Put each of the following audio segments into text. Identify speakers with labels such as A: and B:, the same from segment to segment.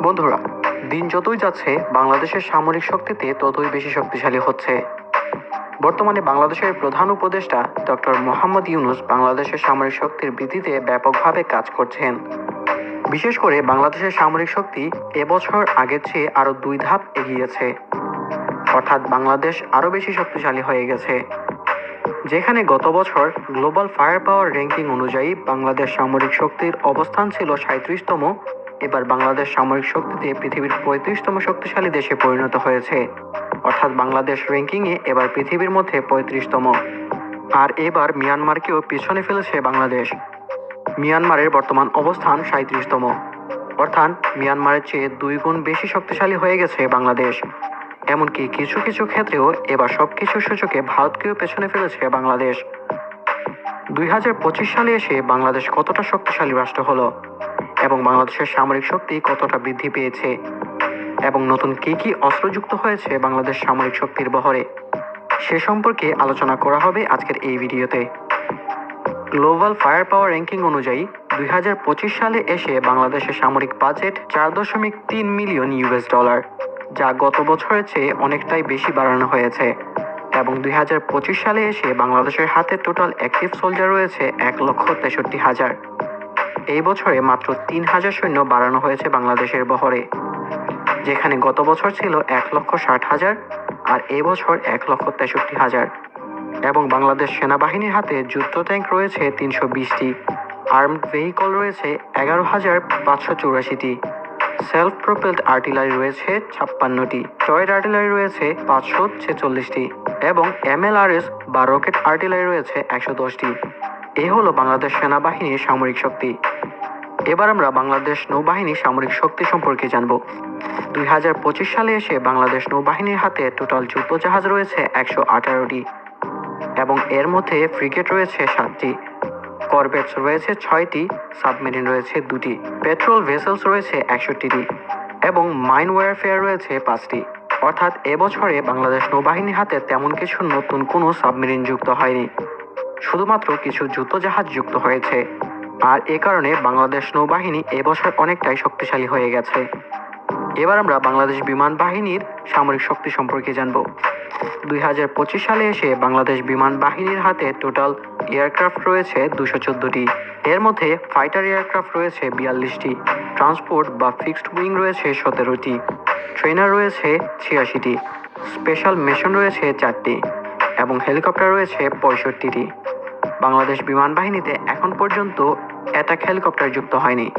A: বন্ধুরা, দিন যতই যাচ্ছে বাংলাদেশের সামরিক শক্তিতে ততই বেশি শক্তিশালী হচ্ছে। বর্তমানে বাংলাদেশের প্রধান উপদেষ্টা ডক্টর মোহাম্মদ ইউনূস বাংলাদেশের সামরিক শক্তির বৃদ্ধিতে ব্যাপকভাবে কাজ করছেন। বিশেষ করে বাংলাদেশের সামরিক শক্তি এবছর আগের চেয়ে আরও 2 ধাপ এগিয়েছে, অর্থাৎ বাংলাদেশ আরও বেশি শক্তিশালী হয়ে গেছে। যেখানে গত বছর গ্লোবাল ফায়ার পাওয়ার র্যাঙ্কিং অনুযায়ী বাংলাদেশ সামরিক শক্তির অবস্থান ছিল 37তম, এবার বাংলাদেশ সামরিক শক্তিতে পৃথিবীর 35তম শক্তিশালী দেশে পরিণত হয়েছে, অর্থাৎ বাংলাদেশ র্যাঙ্কিংয়ে এবার পৃথিবীর মধ্যে 35তম। আর এবার মিয়ানমারকেও পিছনে ফেলেছে বাংলাদেশ। মিয়ানমারের বর্তমান অবস্থান 37তম, অর্থাৎ মিয়ানমারের চেয়ে 2 গুণ বেশি শক্তিশালী হয়ে গেছে বাংলাদেশ। এমনকি কিছু কিছু ক্ষেত্রেও এবার সবকিছুর সূচকে ভারতকেও পেছনে ফেলেছে বাংলাদেশ। 2025 সালে এসে বাংলাদেশ কতটা শক্তিশালী রাষ্ট্র হলো এবং বাংলাদেশের সামরিক শক্তি কতটা বৃদ্ধি পেয়েছে এবং নতুন কী কী অস্ত্র যুক্ত হয়েছে বাংলাদেশ সামরিক শক্তির বহরে, সে সম্পর্কে আলোচনা করা হবে আজকের এই ভিডিওতে। গ্লোবাল ফায়ার পাওয়ার র্যাঙ্কিং অনুযায়ী 2025 সালে এসে বাংলাদেশের সামরিক বাজেট $4.3 মিলিয়ন, যা গত বছরের চেয়ে অনেকটাই বেশি বাড়ানো হয়েছে। এবং 2025 সালে এসে বাংলাদেশের হাতে টোটাল অ্যাক্টিভ সোলজার রয়েছে 1,63,000। এই বছরে মাত্র 3,000 সৈন্য বাড়ানো হয়েছে বাংলাদেশের বহরে, যেখানে গত বছর ছিল 1,60,000 আর এই বছর 1,63,000। এবং বাংলাদেশ সেনাবাহিনীর হাতে যুদ্ধ ট্যাঙ্ক রয়েছে 320টি, আর্মড ভেহিকল রয়েছে 11,584টি, সেলফ প্রোপেলড আর্টিলারি রয়েছে 56টি, টয়েড আর্টিলারি রয়েছে 546টি এবং MLRS বা রকেট আর্টিলারি রয়েছে 110টি। এই হলো বাংলাদেশ সেনাবাহিনীর সামরিক শক্তি। এবার আমরা বাংলাদেশ নৌবাহিনীর সামরিক শক্তি সম্পর্কে জানব। 2025 সালে এসে বাংলাদেশ নৌবাহিনীর হাতে টোটাল যুদ্ধজাহাজ রয়েছে 118টি এবং এর মধ্যে ফ্রিগেট রয়েছে 7টি, করভেটস রয়েছে 6টি, সাবমেরিন রয়েছে 2টি, পেট্রোল ভেসেলস রয়েছে 61টি এবং মাইন ওয়ারফেয়ার রয়েছে 5টি। অর্থাৎ এবছরে বাংলাদেশ নৌবাহিনীর হাতে তেমন কিছু নতুন কোনো সাবমেরিন যুক্ত হয়নি, শুধুমাত্র কিছু যুদ্ধজাহাজ যুক্ত হয়েছে। আর এ কারণে বাংলাদেশ নৌবাহিনী এবছর অনেকটাই শক্তিশালী হয়ে গেছে। এবার আমরা বাংলাদেশ বিমান বাহিনীর সামরিক শক্তি সম্পর্কে জানব। 2025 সালে এসে বাংলাদেশ বিমান বাহিনীর হাতে টোটাল এয়ারক্রাফট রয়েছে 214টি, এর মধ্যে ফাইটার এয়ারক্রাফট রয়েছে 42টি, ট্রান্সপোর্ট বা ফিক্সড উইং রয়েছে 17টি, ট্রেনার রয়েছে 86টি, স্পেশাল মিশন রয়েছে 4টি এবং হেলিকপ্টার রয়েছে 65টি। বাংলাদেশ বিমান বাহিনীতে এখন পর্যন্ত অ্যাটাক হেলিকপ্টার যুক্ত হয়নি।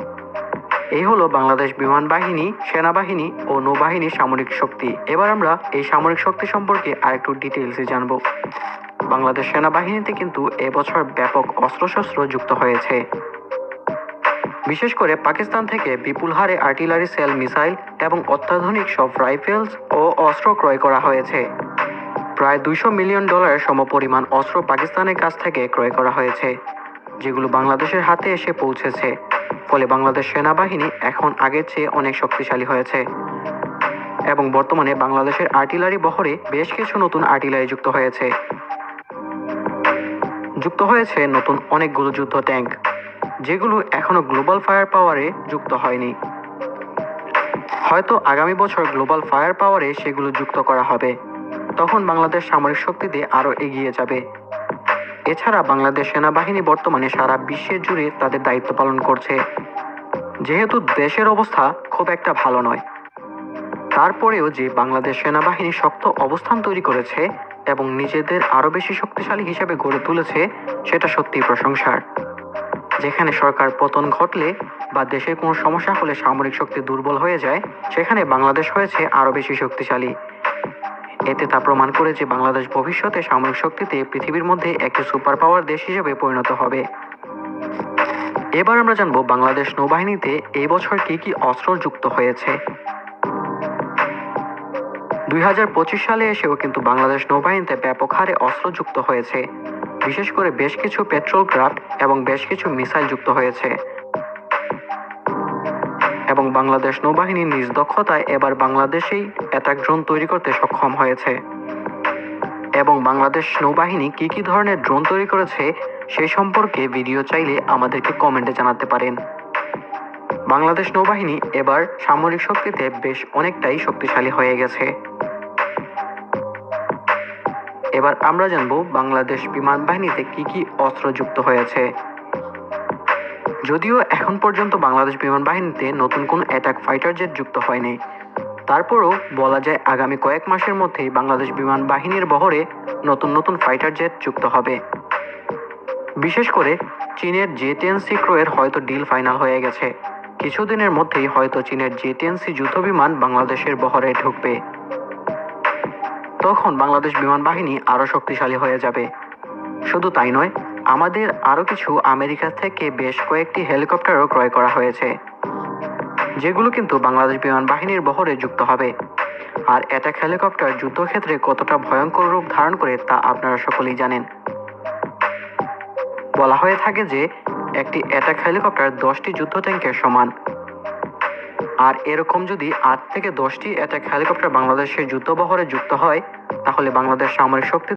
A: এই হলো বাংলাদেশ বিমান বাহিনী, সেনাবাহিনী ও নৌবাহিনীর সামরিক শক্তি। এবার আমরা এই সামরিক শক্তি সম্পর্কে আরেকটু ডিটেইলসে জানব। বাংলাদেশ সেনাবাহিনীতে কিন্তু এবছর ব্যাপক অস্ত্রশস্ত্র যুক্ত হয়েছে। বিশেষ করে পাকিস্তান থেকে বিপুল হারে আর্টিলারি সেল, মিসাইল এবং অত্যাধুনিক সব রাইফেলস ও অস্ত্র ক্রয় করা হয়েছে। প্রায় $200 মিলিয়ন সমপরিমাণ অস্ত্র পাকিস্তানের কাছ থেকে ক্রয় করা হয়েছে, যেগুলো বাংলাদেশের হাতে এসে পৌঁছেছে। ফলে বাংলাদেশ সেনাবাহিনী এখন আগের চেয়ে অনেক শক্তিশালী হয়েছে এবং বর্তমানে বাংলাদেশের আর্টিলারি বহরে বেশ কিছু নতুন আর্টিলারি যুক্ত হয়েছে নতুন অনেকগুলো যুদ্ধ ট্যাঙ্ক, যেগুলো এখনো গ্লোবাল ফায়ার পাওয়ারে যুক্ত হয়নি। হয়তো আগামী বছর গ্লোবাল ফায়ার পাওয়ারে সেগুলো যুক্ত করা হবে, তখন বাংলাদেশ সামরিক শক্তিতে আরও এগিয়ে যাবে। এছাড়া বাংলাদেশ সেনাবাহিনী বর্তমানে সারা বিশ্বের জুড়ে তাদের দায়িত্ব পালন করছে। যেহেতু দেশের অবস্থা খুব একটা ভালো নয়, তারপরেও যে বাংলাদেশ সেনাবাহিনী শক্ত অবস্থান তৈরি করেছে এবং নিজেদের আরও বেশি শক্তিশালী হিসেবে গড়ে তুলেছে, সেটা সত্যিই প্রশংসার। যেখানে সরকার পতন ঘটলে বা দেশের কোনো সমস্যা হলে সামরিক শক্তি দুর্বল হয়ে যায়, সেখানে বাংলাদেশ হয়েছে আরও বেশি শক্তিশালী। এতে তা প্রমাণ করে যে বাংলাদেশ ভবিষ্যতে সামরিক শক্তিতে পৃথিবীর মধ্যে একটি সুপার পাওয়ার দেশ হিসেবে পরিণত হবে। এবার আমরা জানব বাংলাদেশ নৌবাহিনীতে এই বছর কি কি অস্ত্র যুক্ত হয়েছে। 2025 সালে এসেও কিন্তু বাংলাদেশ নৌবাহিনীতে ব্যাপক হারে অস্ত্র যুক্ত হয়েছে। বিশেষ করে বেশ কিছু পেট্রোল ক্রাফট এবং বেশ কিছু মিসাইল যুক্ত হয়েছে। এবং বাংলাদেশ নৌবাহিনী নিজ দক্ষতায় এবার বাংলাদেশেই অ্যাটাক ড্রোন তৈরি করতে সক্ষম হয়েছে। এবং বাংলাদেশ নৌবাহিনী কি কি ধরনের ড্রোন তৈরি করেছে সেই সম্পর্কে ভিডিও চাইলে আমাদেরকে কমেন্টে জানাতে পারেন। বাংলাদেশ নৌবাহিনী এবার সামরিক শক্তিতে বেশ অনেকটাই শক্তিশালী হয়ে গেছে। এবার আমরা জানব বাংলাদেশ বিমান বাহিনীতে কি কি অস্ত্র যুক্ত হয়েছে। যদিও এখন পর্যন্ত বাংলাদেশ বিমান বাহিনীতে নতুন কোনো অ্যাটাক ফাইটার জেট যুক্ত হয়নি, তারপরও বলা যায় আগামী কয়েক মাসের মধ্যেই বাংলাদেশ বিমান বাহিনীর বহরে নতুন নতুন ফাইটার জেট যুক্ত হবে। বিশেষ করে চীনের জে-10C ক্রয়ের হয়তো ডিল ফাইনাল হয়ে গেছে। কিছুদিনের মধ্যেই হয়তো চীনের জে-10C যুদ্ধবিমান বাংলাদেশের বহরে ঢুকবে। তখন বাংলাদেশ বিমান বাহিনী আরও শক্তিশালী হয়ে যাবে। শুধু তাই নয়, আমাদের আরও কিছু আমেরিকা থেকে বেশ কয়েকটি হেলিকপ্টারও ক্রয় করা হয়েছে, যেগুলো কিন্তু বাংলাদেশ বিমান বাহিনীর বহরে যুক্ত হবে। আর অ্যাটাক হেলিকপ্টার যুদ্ধক্ষেত্রে কতটা ভয়ঙ্কর রূপ ধারণ করে তা আপনারা সকলেই জানেন। বলা হয়ে থাকে যে একটি অ্যাটাক হেলিকপ্টার 10টি যুদ্ধ ট্যাঙ্কের সমান। আর এরকম যদি 8 থেকে 10টি অ্যাটাক হেলিকপ্টার বাংলাদেশের যুদ্ধবহরে যুক্ত হয়, তাহলে বাংলাদেশ সামরিক শক্তি